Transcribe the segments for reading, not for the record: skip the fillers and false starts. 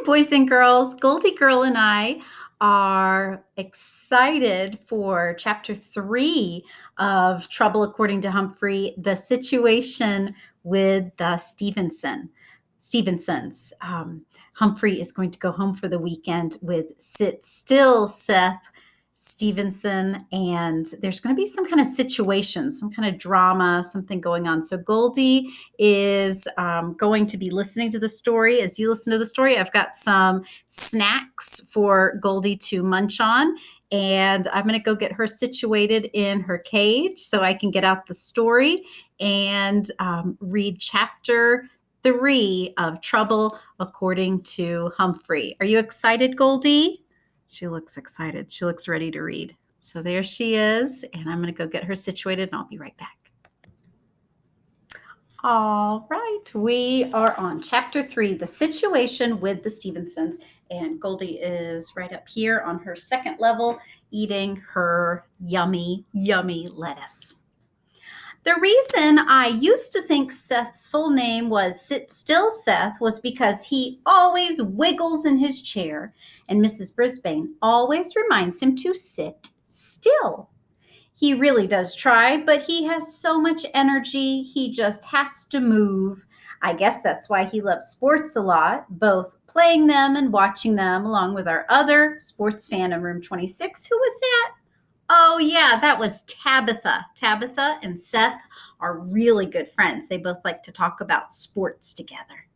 Hi, boys and girls. Goldie Girl and I are excited for chapter 3 of Trouble According to Humphrey, the situation with the Stevensons. Humphrey is going to go home for the weekend with Sit Still Seth Stevenson, and there's going to be some kind of situation, some kind of drama, something going on. So Goldie is going to be listening to the story. As you listen to the story, I've got some snacks for Goldie to munch on, and I'm going to go get her situated in her cage so I can get out the story and read chapter 3 of Trouble According to Humphrey. Are you excited, Goldie? She looks excited. She looks ready to read. So there she is, and I'm going to go get her situated, and I'll be right back. All right, we are on chapter 3, the situation with the Stevensons, and Goldie is right up here on her second level eating her yummy, yummy lettuce. The reason I used to think Seth's full name was Sit Still Seth was because he always wiggles in his chair, and Mrs. Brisbane always reminds him to sit still. He really does try, but he has so much energy, he just has to move. I guess that's why he loves sports a lot, both playing them and watching them, along with our other sports fan in room 26. Who was that? Oh, yeah, that was Tabitha. Tabitha and Seth are really good friends. They both like to talk about sports together.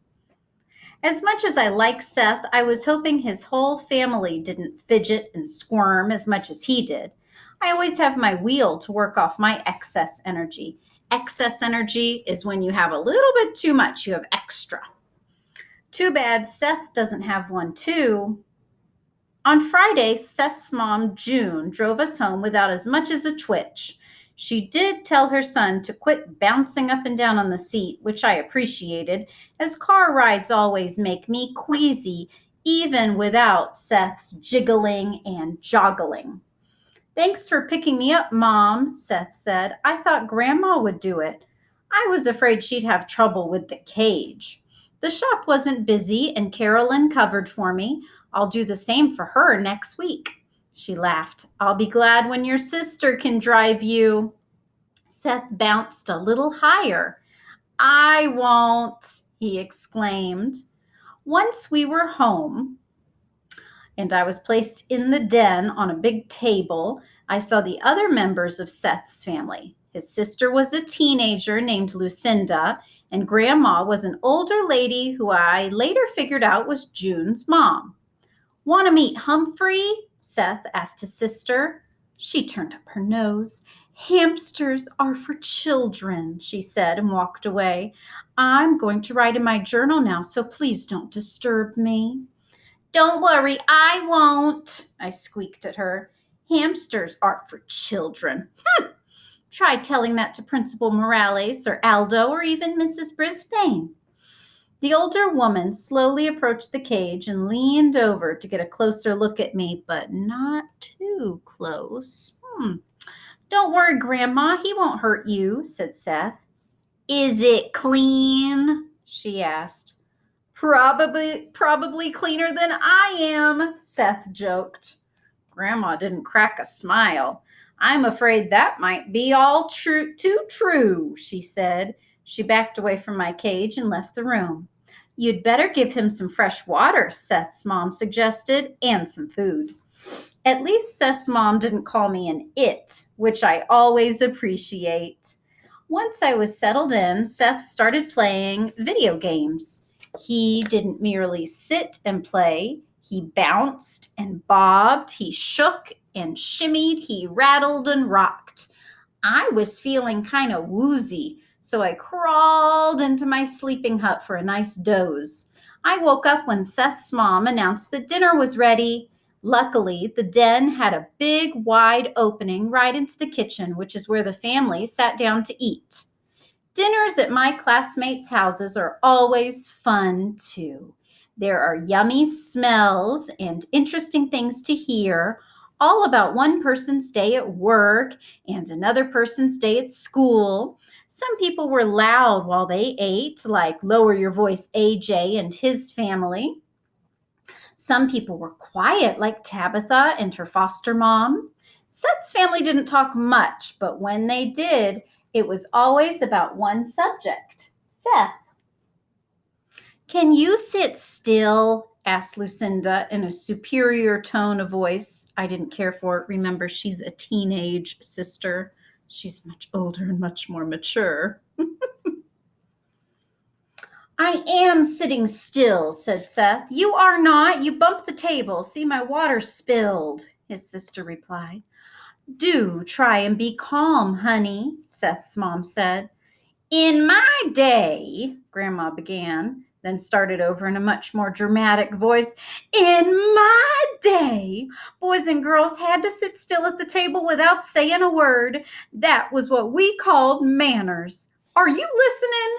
As much as I like Seth, I was hoping his whole family didn't fidget and squirm as much as he did. I always have my wheel to work off my excess energy. Excess energy is when you have a little bit too much, you have extra. Too bad Seth doesn't have one too. On Friday, Seth's mom, June, drove us home without as much as a twitch. She did tell her son to quit bouncing up and down on the seat, which I appreciated, as car rides always make me queasy, even without Seth's jiggling and joggling. Thanks for picking me up, Mom, Seth said. I thought Grandma would do it. I was afraid she'd have trouble with the cage. The shop wasn't busy, and Carolyn covered for me. I'll do the same for her next week. She laughed. I'll be glad when your sister can drive you. Seth bounced a little higher. I won't, he exclaimed. Once we were home, and I was placed in the den on a big table, I saw the other members of Seth's family. His sister was a teenager named Lucinda, and Grandma was an older lady who I later figured out was June's mom. Want to meet Humphrey? Seth asked his sister. She turned up her nose. Hamsters are for children, she said, and walked away. I'm going to write in my journal now, so please don't disturb me. Don't worry, I won't, I squeaked at her. Hamsters are for children. Try telling that to Principal Morales or Aldo or even Mrs. Brisbane. The older woman slowly approached the cage and leaned over to get a closer look at me, but not too close. Don't worry, Grandma, he won't hurt you, said Seth. Is it clean? She asked. Probably cleaner than I am, Seth joked. Grandma didn't crack a smile. I'm afraid that might be all too true, she said. She backed away from my cage and left the room. You'd better give him some fresh water, Seth's mom suggested, and some food. At least Seth's mom didn't call me an it, which I always appreciate. Once I was settled in, Seth started playing video games. He didn't merely sit and play. He bounced and bobbed. He shook and shimmied. He rattled and rocked. I was feeling kind of woozy, so I crawled into my sleeping hut for a nice doze. I woke up when Seth's mom announced that dinner was ready. Luckily, the den had a big, wide opening right into the kitchen, which is where the family sat down to eat. Dinners at my classmates' houses are always fun, too. There are yummy smells and interesting things to hear, all about one person's day at work and another person's day at school. Some people were loud while they ate, like Lower Your Voice AJ and his family. Some people were quiet, like Tabitha and her foster mom. Seth's family didn't talk much, but when they did, it was always about one subject. Seth. Can you sit still? Asked Lucinda in a superior tone of voice. I didn't care for it. Remember, she's a teenage sister. She's much older and much more mature. I am sitting still, said Seth. You are not. You bumped the table. See, my water spilled, his sister replied. Do try and be calm, honey, Seth's mom said. In my day, Grandma began, then started over in a much more dramatic voice. In my day, boys and girls had to sit still at the table without saying a word. That was what we called manners. Are you listening?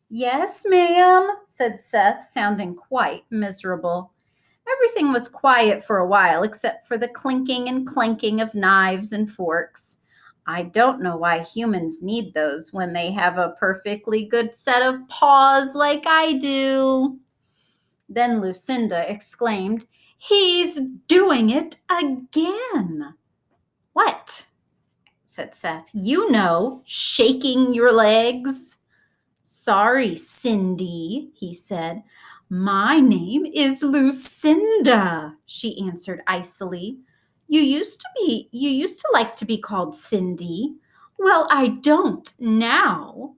Yes, ma'am, said Seth, sounding quite miserable. Everything was quiet for a while except for the clinking and clanking of knives and forks. I don't know why humans need those when they have a perfectly good set of paws like I do. Then Lucinda exclaimed, He's doing it again. What? Said Seth. You know, shaking your legs. Sorry, Cindy, he said. My name is Lucinda, she answered icily. You used to like to be called Cindy. Well, I don't now.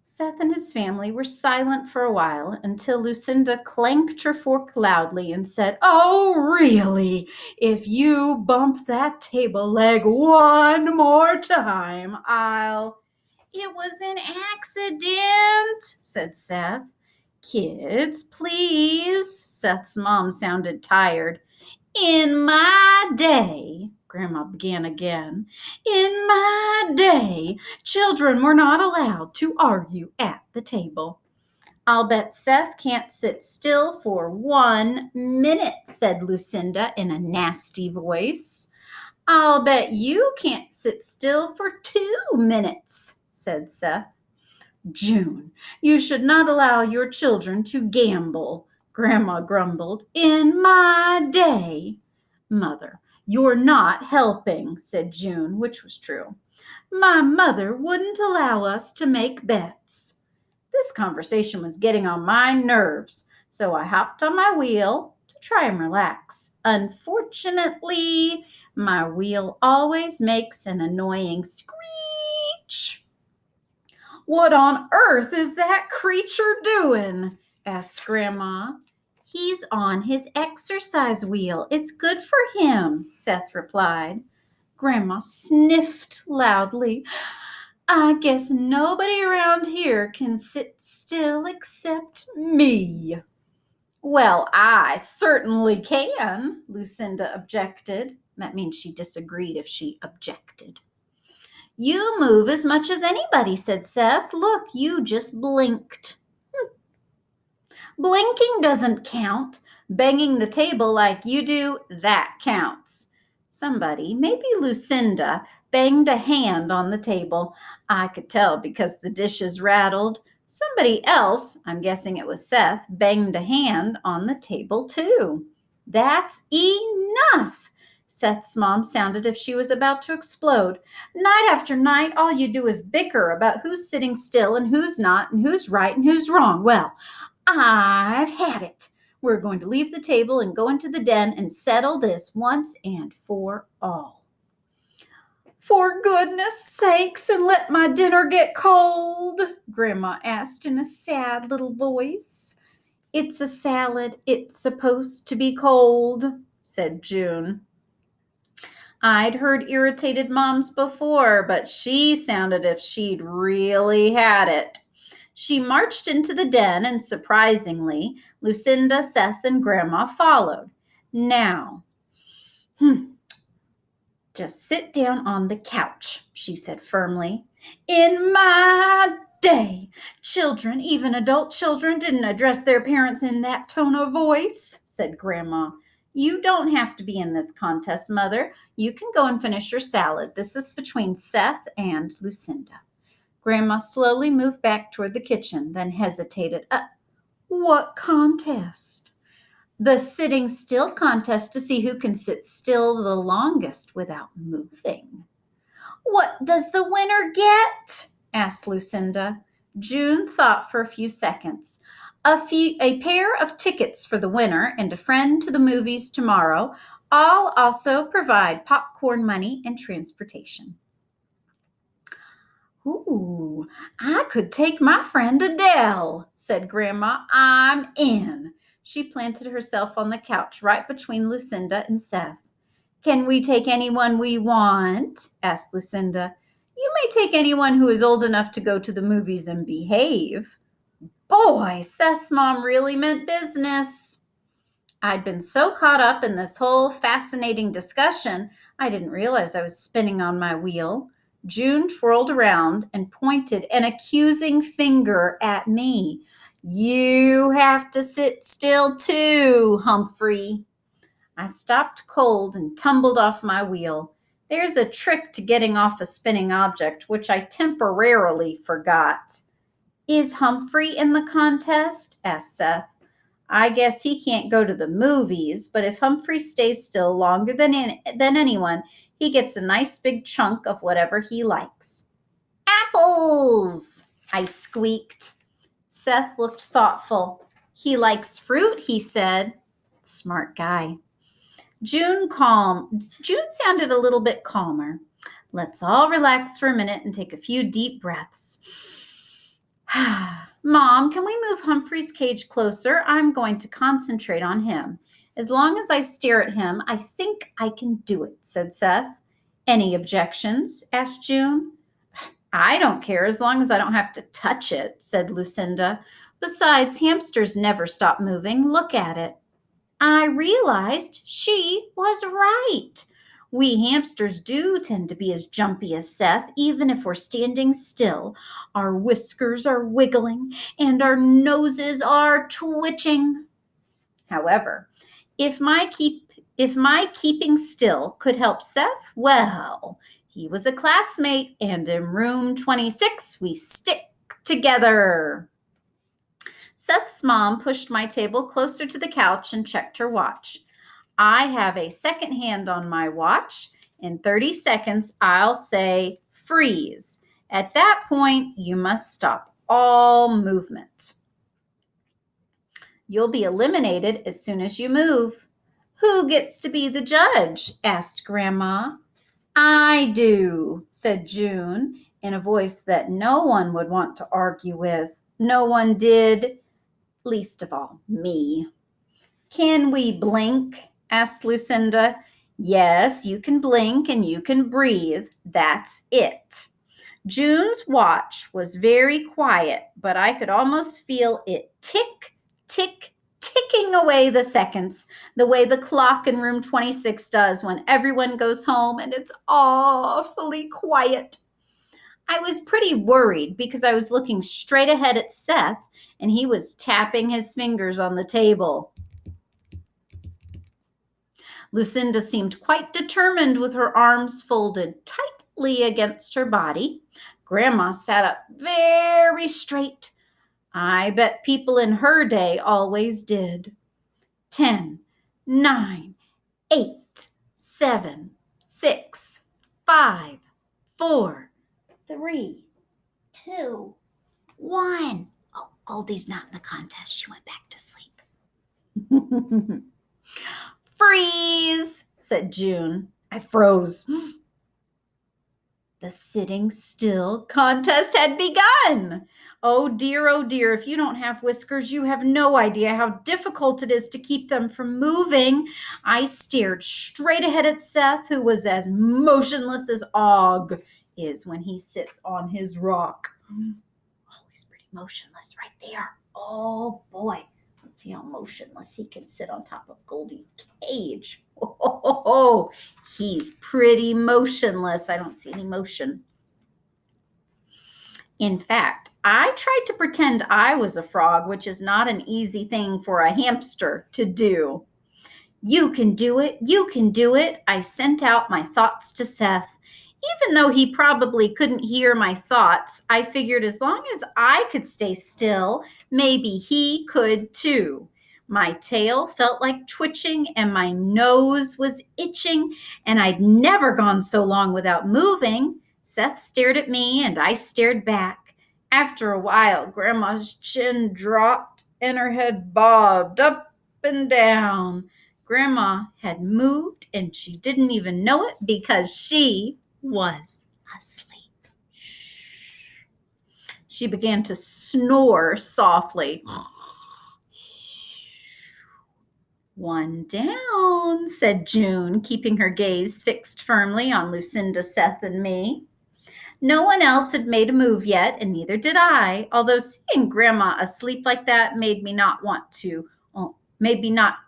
Seth and his family were silent for a while until Lucinda clanked her fork loudly and said, Oh, really? If you bump that table leg one more time, It was an accident, said Seth. Kids, please. Seth's mom sounded tired. In my day, Grandma began again, in my day, children were not allowed to argue at the table. I'll bet Seth can't sit still for 1 minute, said Lucinda in a nasty voice. I'll bet you can't sit still for 2 minutes, said Seth. June, you should not allow your children to gamble, Grandma grumbled. In my day. Mother, you're not helping, said June, which was true. My mother wouldn't allow us to make bets. This conversation was getting on my nerves, so I hopped on my wheel to try and relax. Unfortunately, my wheel always makes an annoying screech. What on earth is that creature doing? Asked Grandma. He's on his exercise wheel. It's good for him, Seth replied. Grandma sniffed loudly. I guess nobody around here can sit still except me. Well, I certainly can, Lucinda objected. That means she disagreed if she objected. You move as much as anybody, said Seth. Look, you just blinked. Blinking doesn't count. Banging the table like you do, that counts. Somebody, maybe Lucinda, banged a hand on the table. I could tell because the dishes rattled. Somebody else, I'm guessing it was Seth, banged a hand on the table too. That's enough. Seth's mom sounded as if she was about to explode. Night after night, all you do is bicker about who's sitting still and who's not and who's right and who's wrong. Well, I've had it. We're going to leave the table and go into the den and settle this once and for all. For goodness sakes, and let my dinner get cold, Grandma asked in a sad little voice. It's a salad. It's supposed to be cold, said June. I'd heard irritated moms before, but she sounded as if she'd really had it. She marched into the den, and surprisingly, Lucinda, Seth, and Grandma followed. Now, just sit down on the couch, she said firmly. In my day, children, even adult children, didn't address their parents in that tone of voice, said Grandma. You don't have to be in this contest, Mother. You can go and finish your salad. This is between Seth and Lucinda. Grandma slowly moved back toward the kitchen, then hesitated. What contest? The sitting still contest to see who can sit still the longest without moving. What does the winner get? Asked Lucinda. June thought for a few seconds. A pair of tickets for the winner and a friend to the movies tomorrow. I'll also provide popcorn money and transportation. Ooh, I could take my friend Adele, said Grandma. I'm in. She planted herself on the couch right between Lucinda and Seth. Can we take anyone we want? Asked Lucinda. You may take anyone who is old enough to go to the movies and behave. Boy, Seth's mom really meant business. I'd been so caught up in this whole fascinating discussion, I didn't realize I was spinning on my wheel. June twirled around and pointed an accusing finger at me. You have to sit still too, Humphrey. I stopped cold and tumbled off my wheel. There's a trick to getting off a spinning object, which I temporarily forgot. Is Humphrey in the contest? Asked Seth. I guess he can't go to the movies, but if Humphrey stays still longer than anyone, he gets a nice big chunk of whatever he likes. Apples! I squeaked. Seth looked thoughtful. He likes fruit, he said. Smart guy. June sounded a little bit calmer. Let's all relax for a minute and take a few deep breaths. Mom, can we move Humphrey's cage closer? I'm going to concentrate on him. As long as I stare at him, I think I can do it, said Seth. Any objections? Asked June. I don't care as long as I don't have to touch it, said Lucinda. Besides, hamsters never stop moving. Look at it. I realized she was right. We hamsters do tend to be as jumpy as Seth, even if we're standing still. Our whiskers are wiggling and our noses are twitching. However, if my keeping still could help Seth, well, he was a classmate, and in room 26, we stick together. Seth's mom pushed my table closer to the couch and checked her watch. I have a second hand on my watch. In 30 seconds, I'll say freeze. At that point, you must stop all movement. You'll be eliminated as soon as you move. Who gets to be the judge? Asked Grandma. I do, said June in a voice that no one would want to argue with. No one did, least of all me. Can we blink? Asked Lucinda. Yes, you can blink and you can breathe. That's it. June's watch was very quiet, but I could almost feel it tick, tick, ticking away the seconds, the way the clock in room 26 does when everyone goes home and it's awfully quiet. I was pretty worried because I was looking straight ahead at Seth and he was tapping his fingers on the table. Lucinda seemed quite determined with her arms folded tightly against her body. Grandma sat up very straight. I bet people in her day always did. 10, 9, 8, 7, 6, 5, 4, 3, 2, 1. Oh, Goldie's not in the contest. She went back to sleep. Freeze, said June. I froze. The sitting still contest had begun. Oh dear, if you don't have whiskers, you have no idea how difficult it is to keep them from moving. I stared straight ahead at Seth, who was as motionless as Og is when he sits on his rock. Oh, he's pretty motionless right there. Oh boy. Let's see how motionless he can sit on top of Goldie's cage. Oh, he's pretty motionless. I don't see any motion. In fact, I tried to pretend I was a frog, which is not an easy thing for a hamster to do. You can do it. You can do it. I sent out my thoughts to Seth. Even though he probably couldn't hear my thoughts, I figured as long as I could stay still, maybe he could too. My tail felt like twitching and my nose was itching, and I'd never gone so long without moving. Seth stared at me and I stared back. After a while, Grandma's chin dropped and her head bobbed up and down. Grandma had moved and she didn't even know it because she was asleep. She began to snore softly. One down, said June, keeping her gaze fixed firmly on Lucinda, Seth, and me. No one else had made a move yet, and neither did I, although seeing Grandma asleep like that made me not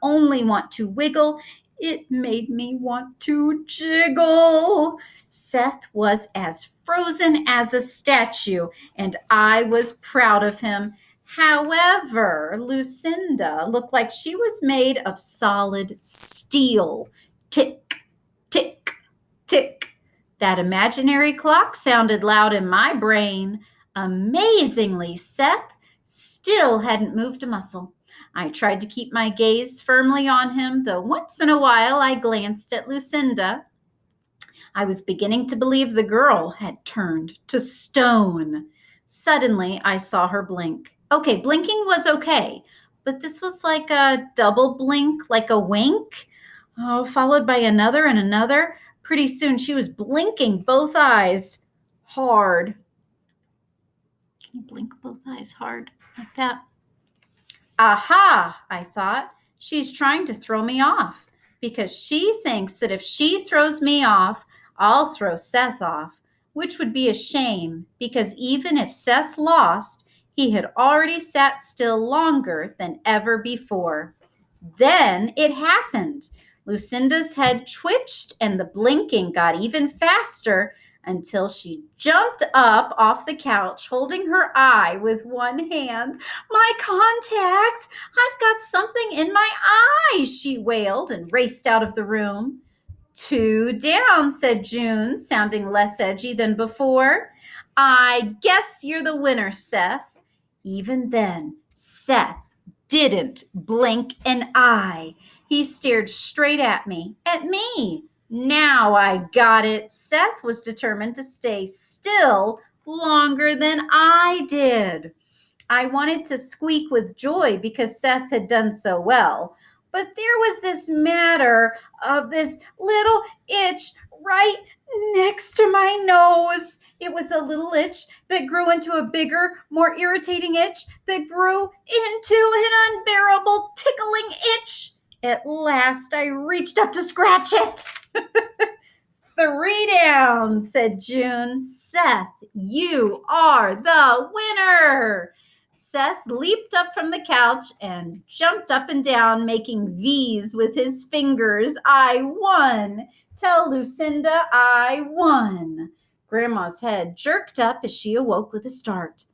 only want to wiggle, it made me want to jiggle. Seth was as frozen as a statue, and I was proud of him. However, Lucinda looked like she was made of solid steel. Tick, tick, tick. That imaginary clock sounded loud in my brain. Amazingly, Seth still hadn't moved a muscle. I tried to keep my gaze firmly on him, though once in a while I glanced at Lucinda. I was beginning to believe the girl had turned to stone. Suddenly, I saw her blink. Okay, blinking was okay, but this was like a double blink, like a wink, followed by another and another. Pretty soon, she was blinking both eyes hard. Can you blink both eyes hard like that? Aha, I thought. She's trying to throw me off because she thinks that if she throws me off, I'll throw Seth off, which would be a shame because even if Seth lost, he had already sat still longer than ever before. Then it happened. Lucinda's head twitched and the blinking got even faster until she jumped up off the couch, holding her eye with one hand. My contacts! I've got something in my eye, she wailed and raced out of the room. Two down, said June, sounding less edgy than before. I guess you're the winner, Seth. Even then, Seth didn't blink an eye. He stared straight at me. At me. Now I got it. Seth was determined to stay still longer than I did. I wanted to squeak with joy because Seth had done so well. But there was this matter of this little itch right next to my nose. It was a little itch that grew into a bigger, more irritating itch that grew into an unbearable tickling itch. At last, I reached up to scratch it. 3 down, said June. Seth, you are the winner. Seth leaped up from the couch and jumped up and down, making V's with his fingers. I won. Tell Lucinda I won. Grandma's head jerked up as she awoke with a start.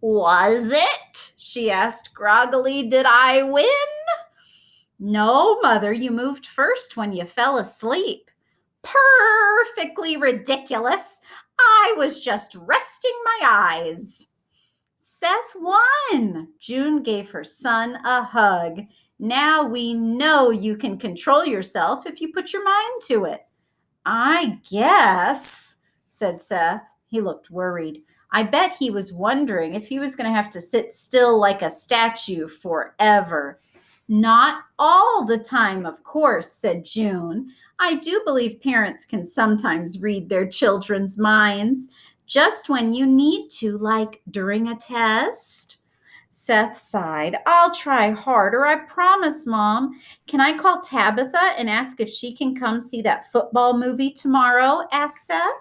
Was it? She asked groggily. Did I win? No, Mother, you moved first when you fell asleep. Perfectly ridiculous. I was just resting my eyes. Seth won. June gave her son a hug. Now we know you can control yourself if you put your mind to it. I guess, said Seth. He looked worried. I bet he was wondering if he was going to have to sit still like a statue forever. Not all the time, of course, said June. I do believe parents can sometimes read their children's minds, just when you need to, like during a test. Seth sighed. I'll try harder, I promise, Mom. Can I call Tabitha and ask if she can come see that football movie tomorrow? Asked Seth.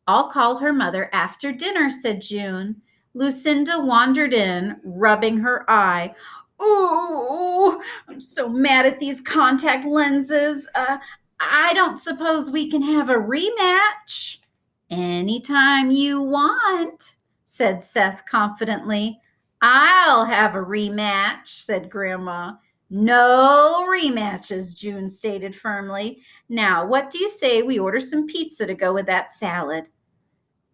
I'll call her mother after dinner, said June. Lucinda wandered in, rubbing her eye. Ooh, I'm so mad at these contact lenses. I don't suppose we can have a rematch. Anytime you want, said Seth confidently. I'll have a rematch, said Grandma. No rematches, June stated firmly. Now, what do you say we order some pizza to go with that salad?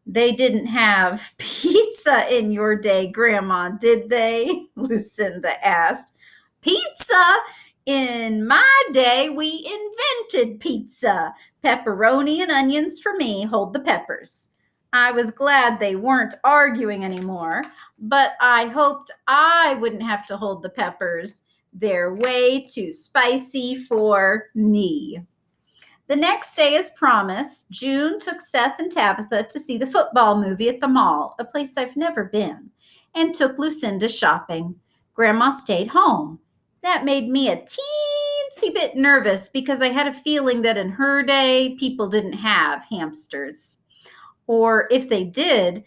They didn't have pizza in your day, Grandma, did they? Lucinda asked. Pizza? In my day, we invented pizza. Pepperoni and onions for me, hold the peppers. I was glad they weren't arguing anymore, but I hoped I wouldn't have to hold the peppers. They're way too spicy for me. The next day, as promised, June took Seth and Tabitha to see the football movie at the mall, a place I've never been, and took Lucinda shopping. Grandma stayed home. That made me a teensy bit nervous because I had a feeling that in her day, people didn't have hamsters. Or if they did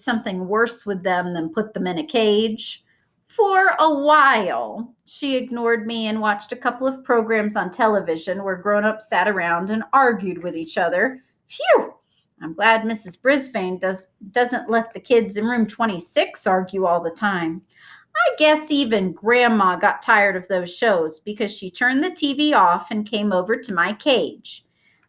something worse with them than put them in a cage. For a while, she ignored me and watched a couple of programs on television where grown-ups sat around and argued with each other. Phew! I'm glad Mrs. Brisbane doesn't let the kids in room 26 argue all the time. I guess even Grandma got tired of those shows because she turned the TV off and came over to my cage.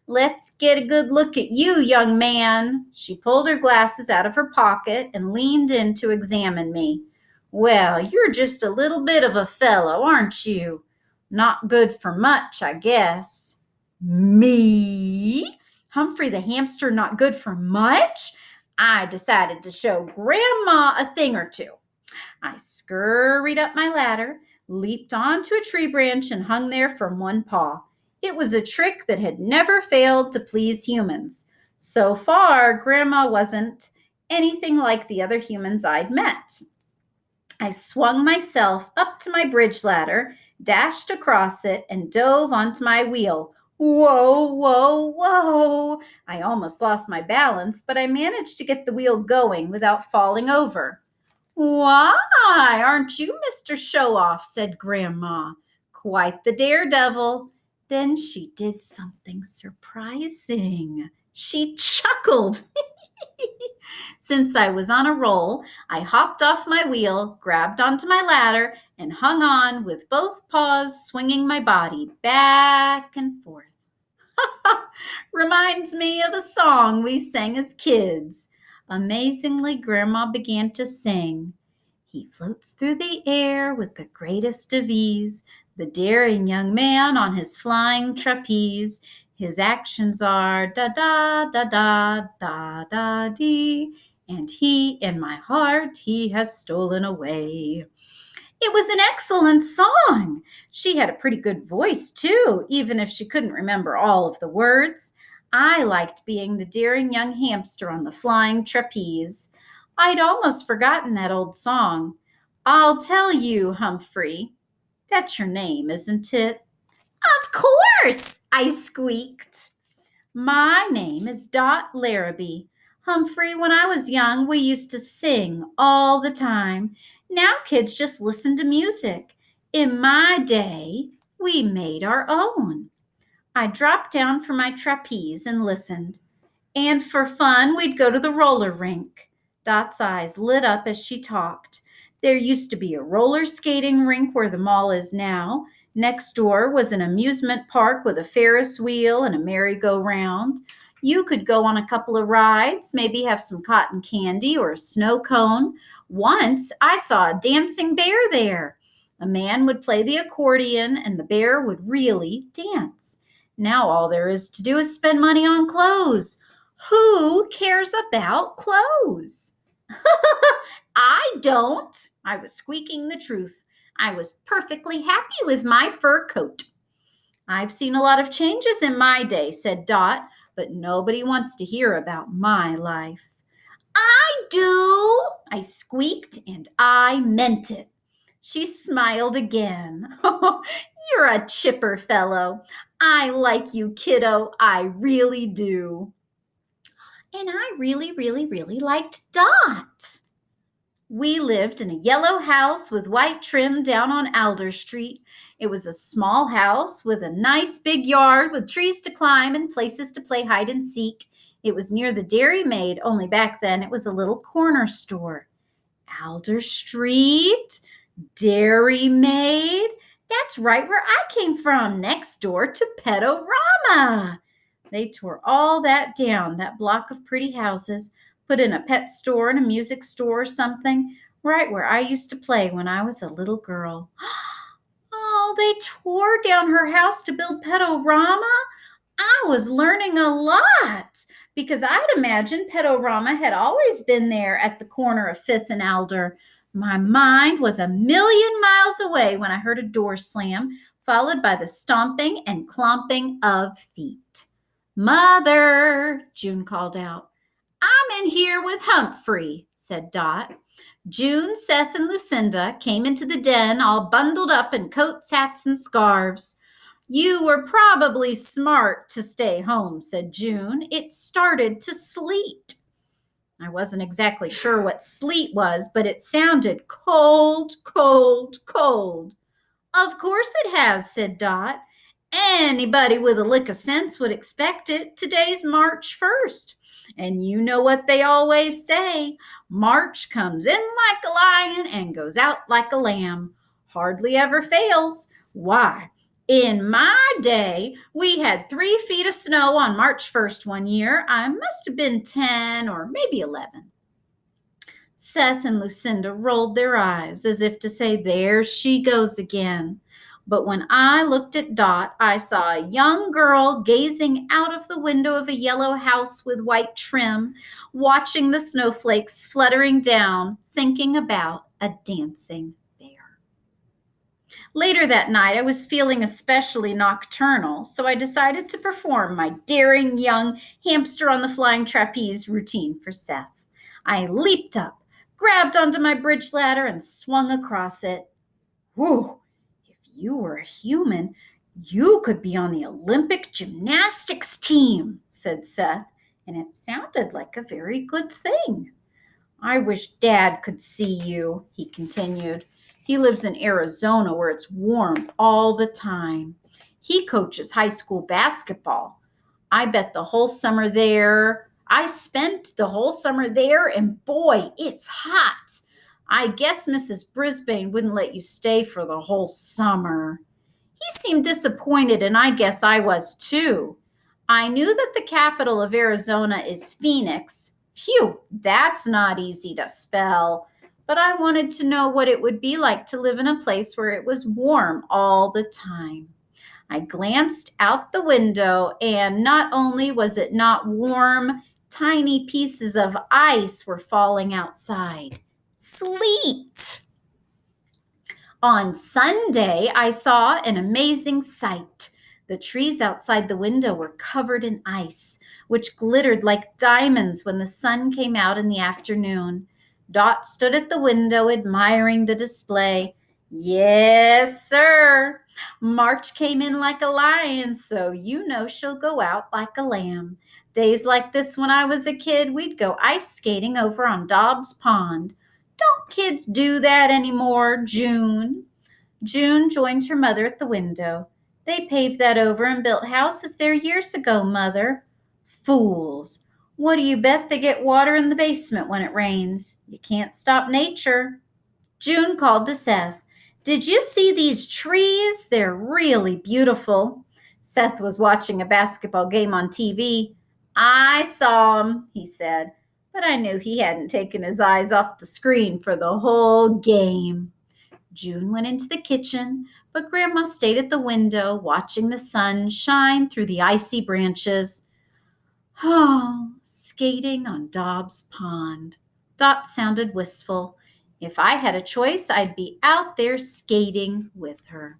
Let's get a good look at you, young man. She pulled her glasses out of her pocket and leaned in to examine me. Well, you're just a little bit of a fellow, aren't you? Not good for much, I guess. Me? Humphrey the hamster not good for much? I decided to show Grandma a thing or two. I scurried up my ladder, leaped onto a tree branch, and hung there from one paw. It was a trick that had never failed to please humans. So far, Grandma wasn't anything like the other humans I'd met. I swung myself up to my bridge ladder, dashed across it, and dove onto my wheel. Whoa, whoa, whoa! I almost lost my balance, but I managed to get the wheel going without falling over. Why, aren't you Mr. Show-Off? Said Grandma. Quite the daredevil. Then she did something surprising. She chuckled. Since I was on a roll, I hopped off my wheel, grabbed onto my ladder, and hung on with both paws swinging my body back and forth. Reminds me of a song we sang as kids. Amazingly, Grandma began to sing. He floats through the air with the greatest of ease, the daring young man on his flying trapeze. His actions are da-da-da-da-da-da-dee, and he, in my heart, he has stolen away. It was an excellent song. She had a pretty good voice, too, even if she couldn't remember all of the words. I liked being the daring young hamster on the flying trapeze. I'd almost forgotten that old song. I'll tell you, Humphrey. That's your name, isn't it? Of course, I squeaked. My name is Dot Larrabee. Humphrey, when I was young, we used to sing all the time. Now kids just listen to music. In my day, we made our own. I dropped down from my trapeze and listened. And for fun, we'd go to the roller rink. Dot's eyes lit up as she talked. There used to be a roller skating rink where the mall is now. Next door was an amusement park with a Ferris wheel and a merry-go-round. You could go on a couple of rides, maybe have some cotton candy or a snow cone. Once I saw a dancing bear there. A man would play the accordion and the bear would really dance. Now all there is to do is spend money on clothes. Who cares about clothes? I don't. I was squeaking the truth. I was perfectly happy with my fur coat. I've seen a lot of changes in my day, said Dot, but nobody wants to hear about my life. I do, I squeaked, and I meant it. She smiled again. You're a chipper fellow. I like you, kiddo. I really do. And I really liked Dot. We lived in a yellow house with white trim down on Alder Street. It was a small house with a nice big yard with trees to climb and places to play hide and seek. It was near the Dairy Maid, only back then it was a little corner store. Alder Street, Dairy Maid, that's right where I came from, next door to Petorama. They tore all that down, that block of pretty houses, put in a pet store and a music store or something, right where I used to play when I was a little girl. Oh, they tore down her house to build Pedorama? I was learning a lot because I'd imagined Pedorama had always been there at the corner of Fifth and Alder. My mind was a million miles away when I heard a door slam, followed by the stomping and clomping of feet. Mother, June called out. I'm in here with Humphrey, said Dot. June, Seth, and Lucinda came into the den all bundled up in coats, hats, and scarves. You were probably smart to stay home, said June. It started to sleet. I wasn't exactly sure what sleet was, but it sounded cold, cold, cold. Of course it has, said Dot. Anybody with a lick of sense would expect it. Today's March 1st. And you know what they always say. March comes in like a lion and goes out like a lamb. Hardly ever fails. Why? In my day, we had 3 feet of snow on March 1st one year. I must have been 10 or maybe 11. Seth and Lucinda rolled their eyes as if to say, there she goes again. But when I looked at Dot, I saw a young girl gazing out of the window of a yellow house with white trim, watching the snowflakes fluttering down, thinking about a dancing bear. Later that night, I was feeling especially nocturnal, so I decided to perform my daring young hamster on the flying trapeze routine for Seth. I leaped up, grabbed onto my bridge ladder, and swung across it. Whew! If you were a human, you could be on the Olympic gymnastics team, said Seth, and it sounded like a very good thing. I wish Dad could see you, he continued. He lives in Arizona where it's warm all the time. He coaches high school basketball. I bet the whole summer there. I spent the whole summer there, and boy, it's hot. I guess Mrs. Brisbane wouldn't let you stay for the whole summer. He seemed disappointed, and I guess I was too. I knew that the capital of Arizona is Phoenix. Phew, that's not easy to spell. But I wanted to know what it would be like to live in a place where it was warm all the time. I glanced out the window, and not only was it not warm, tiny pieces of ice were falling outside. Sleet! On Sunday, I saw an amazing sight. The trees outside the window were covered in ice, which glittered like diamonds when the sun came out in the afternoon. Dot stood at the window admiring the display. Yes, sir. March came in like a lion, so you know she'll go out like a lamb. Days like this when I was a kid, we'd go ice skating over on Dobbs Pond. Don't kids do that anymore, June? June joined her mother at the window. They paved that over and built houses there years ago, Mother. Fools. What do you bet they get water in the basement when it rains? You can't stop nature. June called to Seth. Did you see these trees? They're really beautiful. Seth was watching a basketball game on TV. I saw 'em, he said, but I knew he hadn't taken his eyes off the screen for the whole game. June went into the kitchen, but Grandma stayed at the window watching the sun shine through the icy branches. Oh, skating on Dobbs Pond. Dot sounded wistful. If I had a choice, I'd be out there skating with her.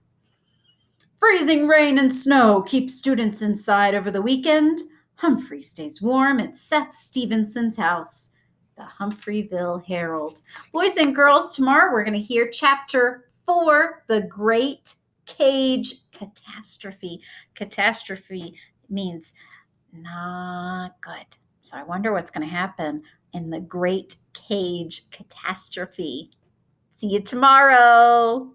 Freezing rain and snow keep students inside over the weekend. Humphrey stays warm at Seth Stevenson's house. The Humphreyville Herald. Boys and girls, tomorrow we're going to hear Chapter 4, The Great Cage Catastrophe. Catastrophe means not good. So I wonder what's going to happen in the Great Cage Catastrophe. See you tomorrow.